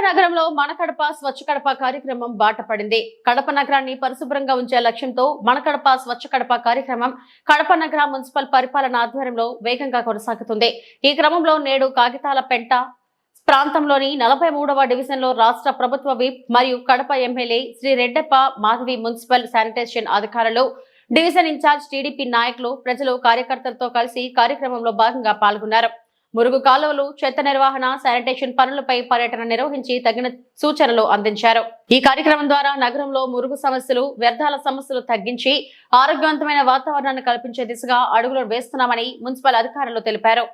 నగరంలో మన కడప స్వచ్ఛ కడప కార్యక్రమం బాట పడింది. కడప నగరాన్ని పరిశుభ్రంగా ఉంచే లక్ష్యంతో మన కడప స్వచ్ఛ కడప కార్యక్రమం కడప నగర మున్సిపల్ పరిపాలన ఆధ్వర్యంలో వేగంగా కొనసాగుతుంది. ఈ క్రమంలో నేడు కాగితాల పెంట ప్రాంతంలోని 43వ డివిజన్ లో రాష్ట్ర ప్రభుత్వ విప్ మరియు Kadapa MLA Shri Reddappa Madhavi, municipal sanitation అధికారులు, డివిజన్ ఇన్ఛార్జ్ టీడీపీ నాయకులు, ప్రజలు, కార్యకర్తలతో కలిసి కార్యక్రమంలో భాగంగా పాల్గొన్నారు. మురుగు కాలువలు, చెత్త నిర్వహణ, శానిటేషన్ పనులపై పర్యటన నిర్వహించి తగిన సూచనలు అందించారు. ఈ కార్యక్రమం ద్వారా నగరంలో మురుగు సమస్యలు, వ్యర్థాల సమస్యలు తగ్గించి ఆరోగ్యవంతమైన వాతావరణాన్ని కల్పించే దిశగా అడుగులు వేస్తున్నామని మున్సిపల్ అధికారులు తెలిపారు.